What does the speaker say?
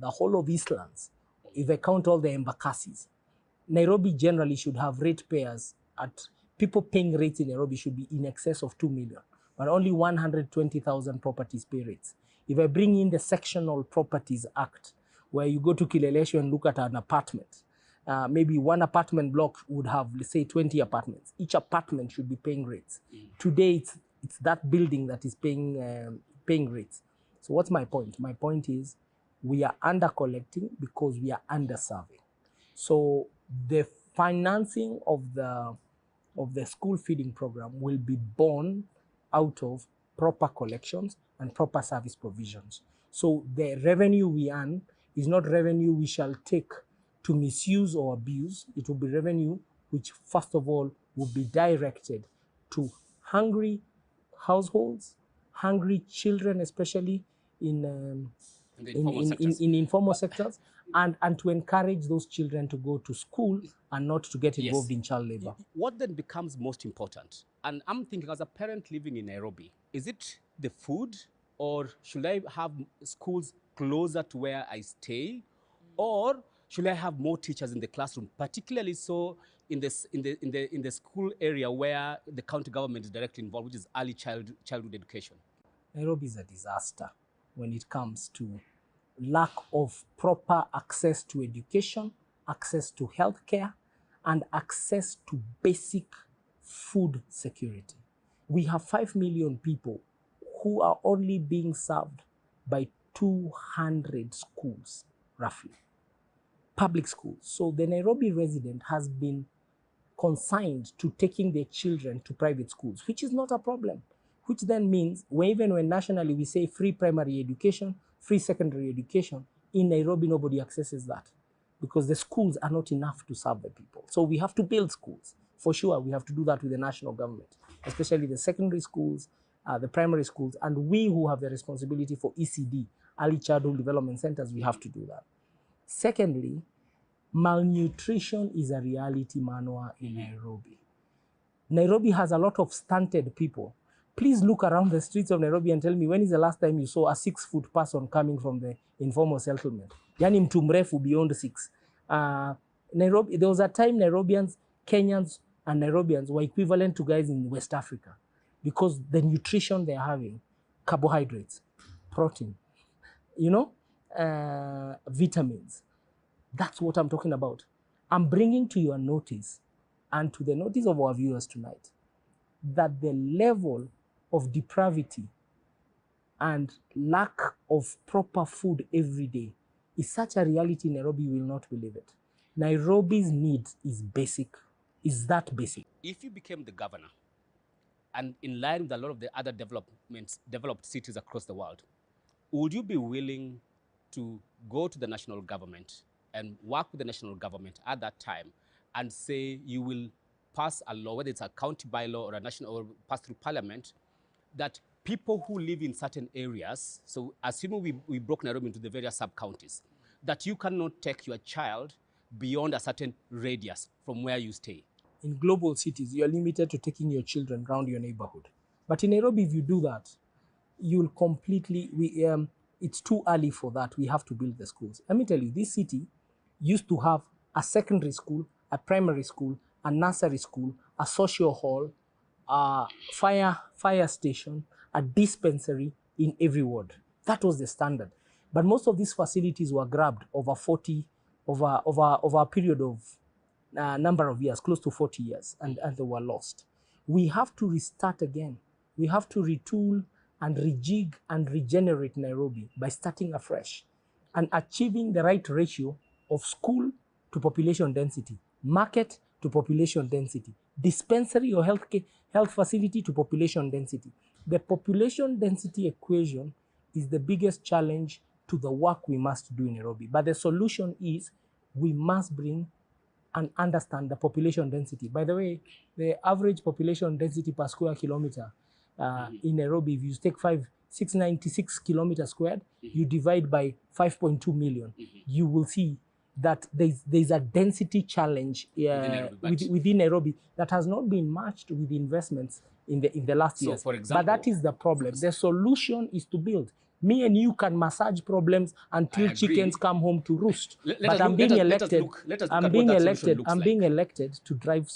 the whole of Eastlands, if I count all the embakassis, Nairobi generally should have ratepayers at, people paying rates in Nairobi should be in excess of 2 million, but only 120,000 properties pay rates. If I bring in the Sectional Properties Act, where you go to Kileleshwa and look at an apartment, maybe one apartment block would have, let's say, 20 apartments. Each apartment should be paying rates. Today, it's that building that is paying rates. So what's my point? My point is we are under collecting because we are under serving. So the financing of the school feeding program will be born out of proper collections and proper service provisions. So the revenue we earn is not revenue we shall take to misuse or abuse. It will be revenue which, first of all, will be directed to hungry households, hungry children, especially in informal sectors, and to encourage those children to go to school and not to get involved in child labor. What then becomes most important? And I'm thinking, as a parent living in Nairobi, is it the food, or should I have schools closer to where I stay, or should I have more teachers in the classroom, particularly so in the school area where the county government is directly involved, which is early childhood education? Nairobi is a disaster when it comes to lack of proper access to education, access to healthcare, and access to basic food security. We have 5 million people who are only being served by 200 schools, roughly, public schools. So the Nairobi resident has been consigned to taking their children to private schools, which is not a problem, which then means even when nationally we say free primary education, free secondary education, in Nairobi nobody accesses that because the schools are not enough to serve the people. So we have to build schools. For sure, we have to do that with the national government, especially the secondary schools, the primary schools, and we who have the responsibility for ECD, early childhood development centers, we have to do that. Secondly, malnutrition is a reality, Manwa, in Nairobi. Nairobi has a lot of stunted people. Please look around the streets of Nairobi and tell me, when is the last time you saw a 6-foot person coming from the informal settlement? Yani mtu mrefu beyond 6. Nairobi, there was a time Nairobians, Kenyans, and Nairobians were equivalent to guys in West Africa because the nutrition they're having, carbohydrates, protein, vitamins. That's what I'm talking about. I'm bringing to your notice and to the notice of our viewers tonight that the level of depravity and lack of proper food every day is such a reality in Nairobi, you will not believe it. Nairobi's need is basic, is that basic. If you became the governor, and in line with a lot of the other developed cities across the world, would you be willing to go to the national government and work with the national government at that time and say you will pass a law, whether it's a county bylaw or a national, or pass through parliament, that people who live in certain areas, so assuming we broke Nairobi into the various sub-counties, that you cannot take your child beyond a certain radius from where you stay? In global cities, you're limited to taking your children around your neighborhood. But in Nairobi, if you do that, you'll completely, it's too early for that. We have to build the schools. Let me tell you, this city used to have a secondary school, a primary school, a nursery school, a social hall, a fire station, a dispensary in every ward. That was the standard. But most of these facilities were grabbed over a period of number of years, close to 40 years, and they were lost. We have to restart again. We have to retool and rejig and regenerate Nairobi by starting afresh and achieving the right ratio of school to population density, market to population density, dispensary or health facility to population density. The population density equation is the biggest challenge to the work we must do in Nairobi. But the solution is we must bring and understand the population density. By the way, the average population density per square kilometer in Nairobi, if you take 696 kilometers squared, you divide by 5.2 million, you will see that there's a density challenge within Nairobi that has not been matched with investments in the last years. For example, but that is the problem. The solution is to build. Me and you can massage problems until agree. chickens come home to roost. Let But us I'm look- being let us elected. look at I'm what being that solution elected. looks I'm like. being elected to drive